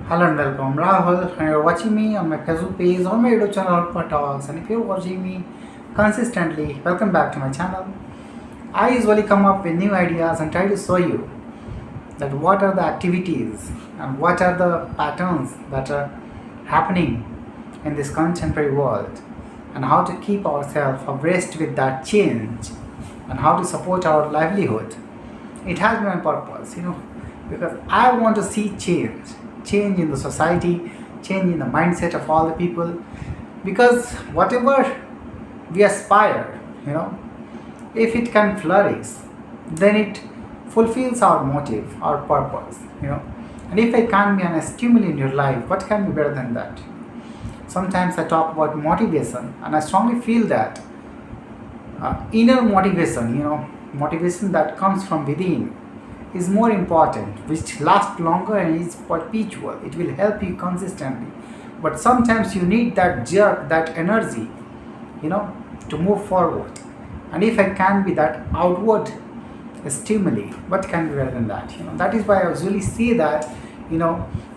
Hello and welcome, Rahul. And you're watching me on my Facebook page on my YouTube channel for talks. And if you're watching me consistently, welcome back to my channel. I usually come up with new ideas and try to show you that what are the activities and what are the patterns that are happening in this contemporary world, and how to keep ourselves abreast with that change, and how to support our livelihood. It has been my purpose, because I want to see change in the society, change in the mindset of all the people. Because whatever we aspire, if it can flourish, then it fulfills our motive, our purpose. And if I can be an stimuli in your life, what can be better than that? Sometimes I talk about motivation, and I strongly feel that inner motivation, motivation that comes from within, is more important, which lasts longer and is perpetual. It will help you consistently. But sometimes you need that jerk, that energy, you know, to move forward. And if I can be that outward stimuli, what can be better than that? That is why I usually say that,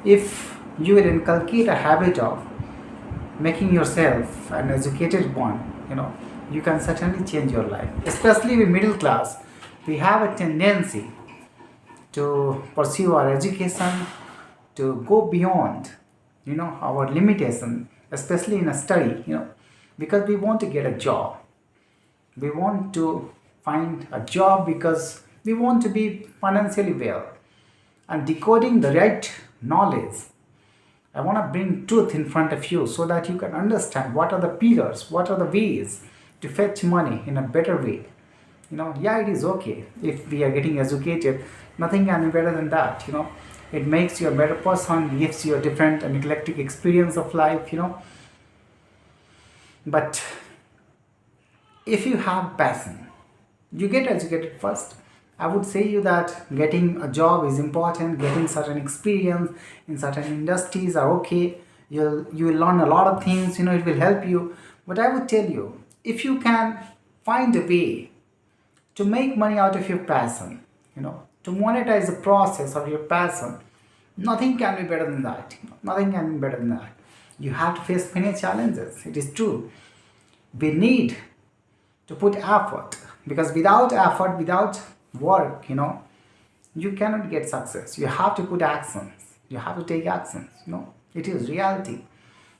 if you will inculcate a habit of making yourself an educated one, you can certainly change your life. Especially with middle class, we have a tendency to pursue our education, to go beyond, our limitation, especially in a study, because we want to get a job. We want to find a job because we want to be financially well. And decoding the right knowledge, I want to bring truth in front of you so that you can understand what are the pillars, what are the ways to fetch money in a better way. Yeah, it is okay if we are getting educated. Nothing can be better than that. It makes you a better person, gives you a different and eclectic experience of life. But if you have passion, you get educated first. I would say you that getting a job is important, getting certain experience in certain industries are okay. You will learn a lot of things, it will help you. But I would tell you, if you can find a way to make money out of your passion, to monetize the process of your passion, nothing can be better than that. Nothing can be better than that. You have to face many challenges. It is true. We need to put effort, because without effort, without work, you cannot get success. You have to put actions. You have to take actions. It is reality.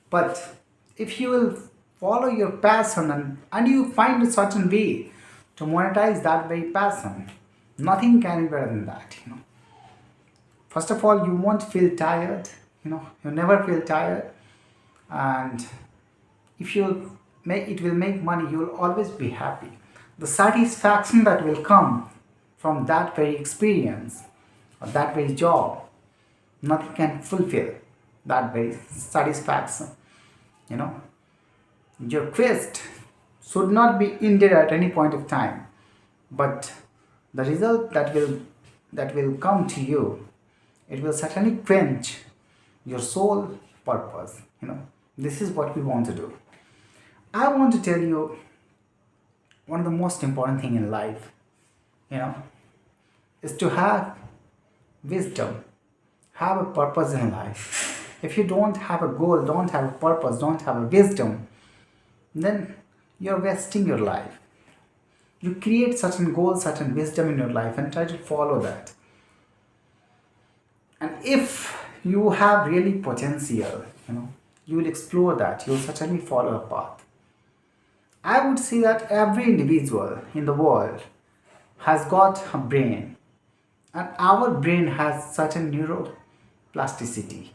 But if you will follow your passion, and you find a certain way to monetize that very passion, nothing can be better than that. First of all, you won't feel tired. You never feel tired. And if you make it will make money, you will always be happy. The satisfaction that will come from that very experience or that very job, nothing can fulfill that very satisfaction. you know your quest should not be ended at any point of time, but the result that will come to you, it will certainly quench your soul purpose. This is what we want to do. I want to tell you one of the most important thing in life, you know is to have wisdom, have a purpose in life. If you don't have a goal, don't have a purpose, don't have a wisdom, then you're wasting your life. You create certain goals, certain wisdom in your life, and try to follow that. And if you have really potential, you will explore that, you will certainly follow a path. I would say that every individual in the world has got a brain, and our brain has certain neuroplasticity.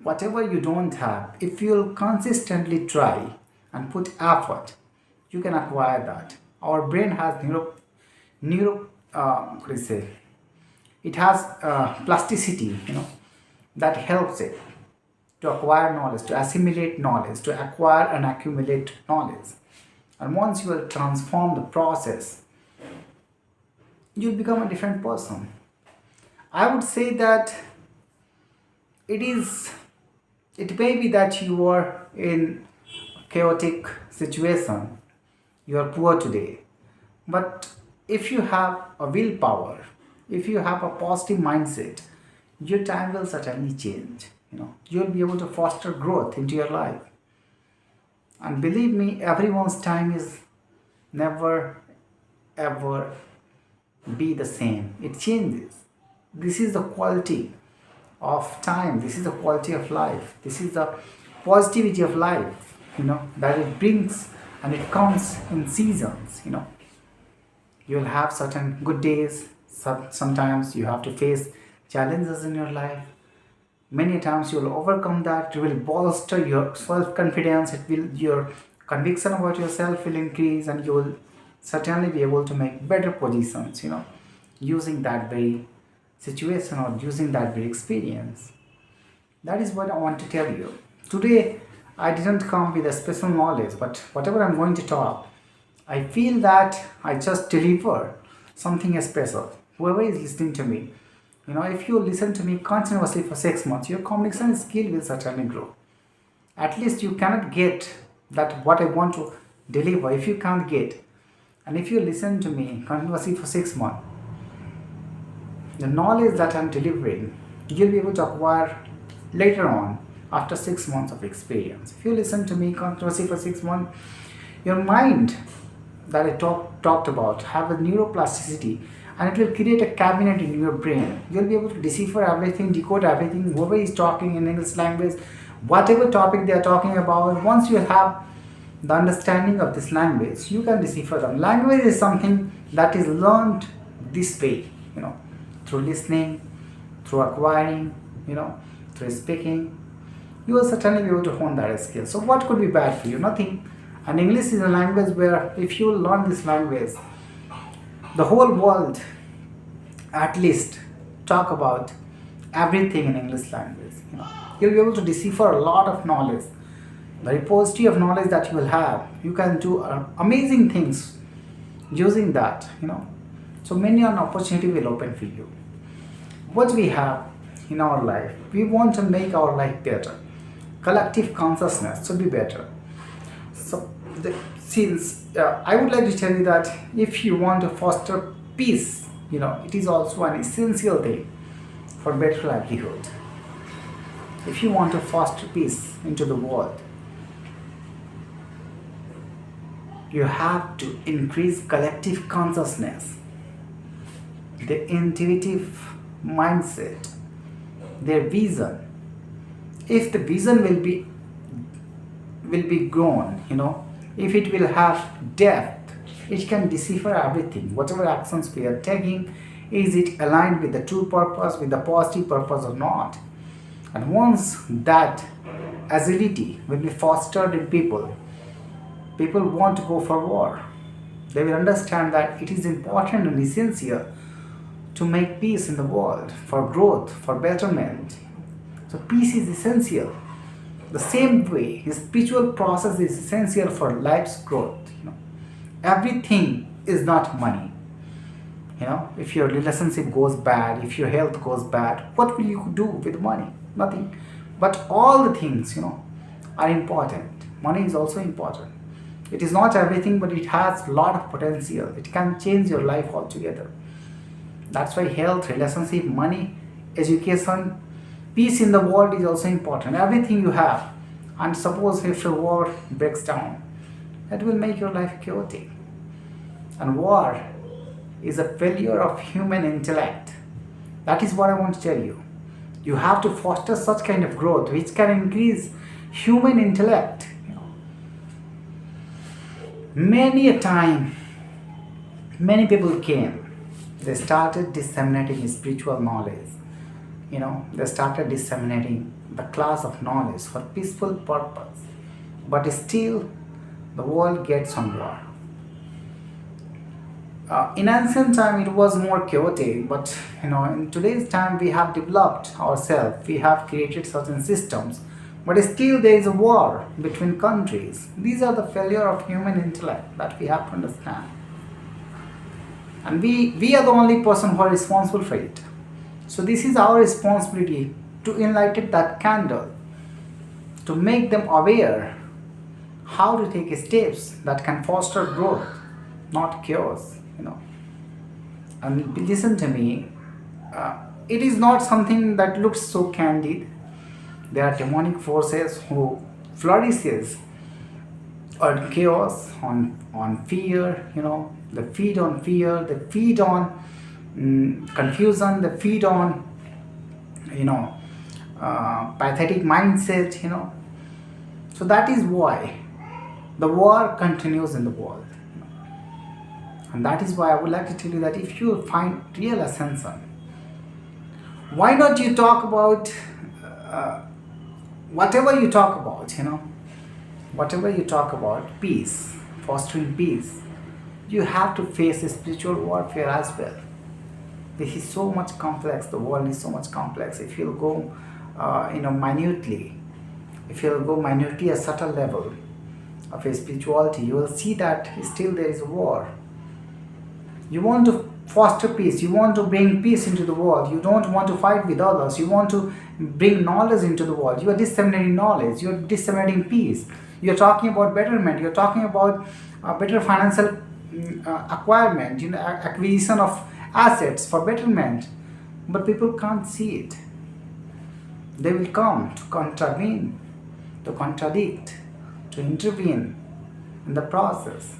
Whatever you don't have, if you'll consistently try and put effort, you can acquire that. Our brain has what do you say? It has plasticity, that helps it to acquire knowledge, to assimilate knowledge, to acquire and accumulate knowledge. And once you will transform the process, you'll become a different person. I would say that it is it may be that you are in a chaotic situation, you are poor today, but if you have a willpower, if you have a positive mindset, your time will certainly change. You'll be able to foster growth into your life. And believe me, everyone's time is never ever be the same. It changes. This is the quality of time. This is the quality of life. This is the positivity of life, that it brings, and it comes in seasons. You'll have certain good days. Sometimes you have to face challenges in your life. Many times you will overcome that. You will bolster your self-confidence. Your conviction about yourself will increase, and you will certainly be able to make better positions, using that very situation or using that very experience. That is what I want to tell you. Today, I didn't come with a special knowledge, but whatever I'm going to talk, I feel that I just deliver something special. Whoever is listening to me, if you listen to me continuously for 6 months, your communication skill will certainly grow. At least you cannot get that what I want to deliver if you can't get. And if you listen to me continuously for 6 months, the knowledge that I'm delivering, you'll be able to acquire later on after 6 months of experience. If you listen to me continuously for 6 months, your mind that I talked about have a neuroplasticity, and it will create a cabinet in your brain. You'll be able to decipher everything, decode everything, whoever is talking in English language, whatever topic they are talking about. Once you have the understanding of this language, you can decipher them. Language is something that is learned this way, through listening, through acquiring, through speaking. You will certainly be able to hone that skill. So what could be bad for you? Nothing. And English is a language where if you learn this language, the whole world at least talk about everything in English language. You'll be able to decipher a lot of knowledge. The repository of knowledge that you will have, you can do amazing things using that. So many an opportunity will open for you. What we have in our life, we want to make our life better. Collective consciousness should be better. So I would like to tell you that if you want to foster peace, it is also an essential thing for better livelihood. If you want to foster peace into the world, you have to increase collective consciousness, their intuitive mindset, their vision. If the vision will be grown, if it will have depth, it can decipher everything. Whatever actions we are taking, is it aligned with the true purpose, with the positive purpose or not? And once that agility will be fostered in people want to go for war. They will understand that it is important and essential to make peace in the world, for growth, for betterment. So peace is essential. The same way, the spiritual process is essential for life's growth. Everything is not money. If your relationship goes bad, if your health goes bad, what will you do with money? Nothing. But all the things, are important. Money is also important. It is not everything, but it has a lot of potential. It can change your life altogether. That's why health, relationship, money, education, peace in the world is also important. Everything you have. And suppose if a war breaks down, that will make your life chaotic. And war is a failure of human intellect. That is what I want to tell you. You have to foster such kind of growth which can increase human intellect. Many a time, many people came. They started disseminating spiritual knowledge. They started disseminating the class of knowledge for peaceful purpose. But still, the world gets on war. In ancient time, it was more chaotic, but in today's time, we have developed ourselves. We have created certain systems, but still there is a war between countries. These are the failure of human intellect that we have to understand. And we are the only person who are responsible for it. So this is our responsibility to enlighten that candle, to make them aware how to take steps that can foster growth, not chaos. And listen to me, It is not something that looks so candid. There are demonic forces who flourishes on chaos, on fear. They feed on fear. They feed on confusion. They feed on you know pathetic mindset. So that is why the war continues in the world. And that is why I would like to tell you that if you find real ascension, why not you talk about uh, whatever you talk about, whatever you talk about, peace, fostering peace, you have to face a spiritual warfare as well. This is so much complex. The world is so much complex. If you'll go, minutely, if you'll go minutely a subtle level of a spirituality, you will see that still there is a war. You want to foster peace. You want to bring peace into the world. You don't want to fight with others. You want to bring knowledge into the world. You are disseminating knowledge. You are disseminating peace. You are talking about betterment. You are talking about better financial acquirement, acquisition of assets for betterment. But people can't see it. They will come to contravene, to contradict, to intervene in the process.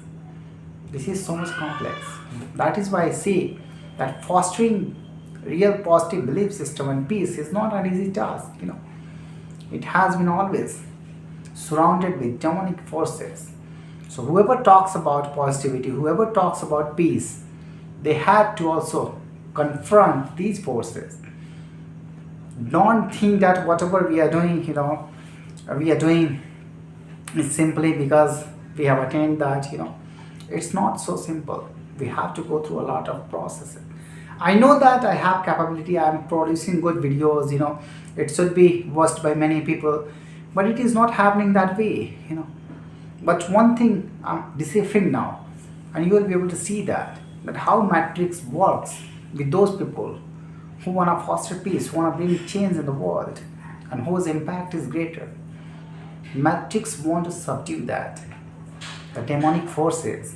This is so much complex. That is why I say that fostering real positive belief system and peace is not an easy task. It has been always surrounded with demonic forces. So whoever talks about positivity, whoever talks about peace, they had to also confront these forces. Don't think that whatever we are doing, we are doing is simply because we have attained that. It's not so simple. We have to go through a lot of processes. I know that I have capability. I'm producing good videos. It should be watched by many people, but it is not happening that way. But one thing I'm deciphering now, and you will be able to see that how Matrix works with those people who want to foster peace, who want to bring change in the world, and whose impact is greater. Matrix want to subdue that. The demonic forces,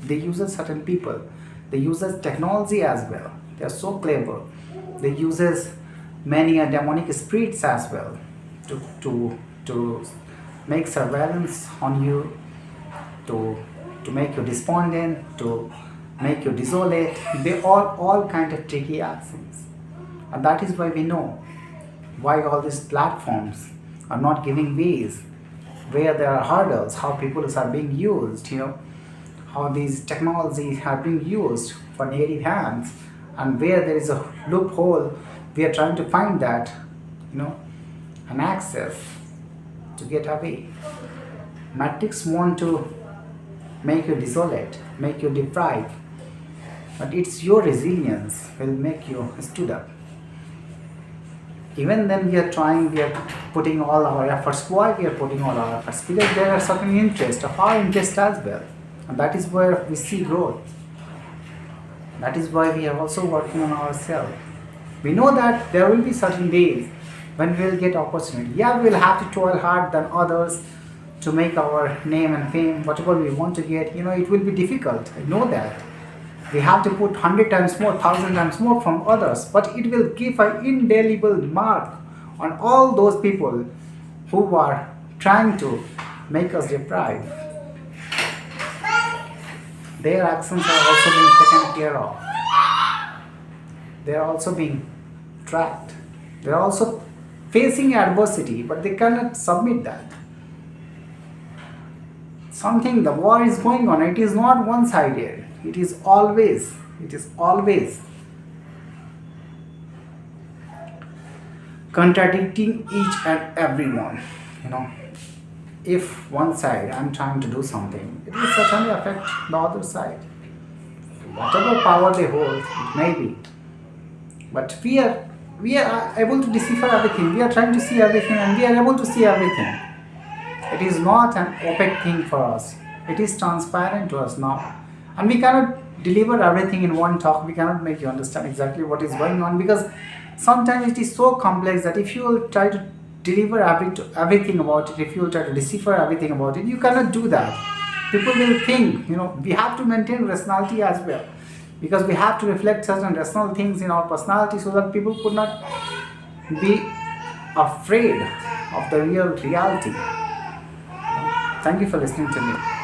they use certain people. They use technology as well. They are so clever. They uses many demonic spirits as well to make surveillance on you, to make you despondent, to make you desolate. They all kind of tricky actions. And that is why we know why all these platforms are not giving ways, where there are hurdles, how people are being used, how these technologies are being used for native hands, and where there is a loophole, we are trying to find that, an access to get away. Matrix want to make you desolate, make you deprived, but it's your resilience will make you stood up. Even then we are putting all our efforts. Why we are putting all our efforts? Because there are certain interests of our interest as well. And that is where we see growth. That is why we are also working on ourselves. We know that there will be certain days when we will get opportunity. Yeah, we will have to toil hard than others to make our name and fame, whatever we want to get. It will be difficult. I know that. We have to put 100 times more, 1,000 times more from others, but it will give an indelible mark on all those people who are trying to make us deprived. Their actions are also being taken care of. They are also being tracked. They are also facing adversity, but they cannot submit that. The war is going on. It is not one-sided. It is always contradicting each and everyone. If one side I'm trying to do something, it will certainly affect the other side. Whatever power they hold, it may be. But we are able to decipher everything. We are trying to see everything, and we are able to see everything. It is not an opaque thing for us. It is transparent to us now. And we cannot deliver everything in one talk. We cannot make you understand exactly what is going on, because sometimes it is so complex that if you will try to deliver everything about it, if you will try to decipher everything about it, you cannot do that. People will think, we have to maintain rationality as well. because we have to reflect certain rational things in our personality so that people could not be afraid of the real reality. Thank you for listening to me.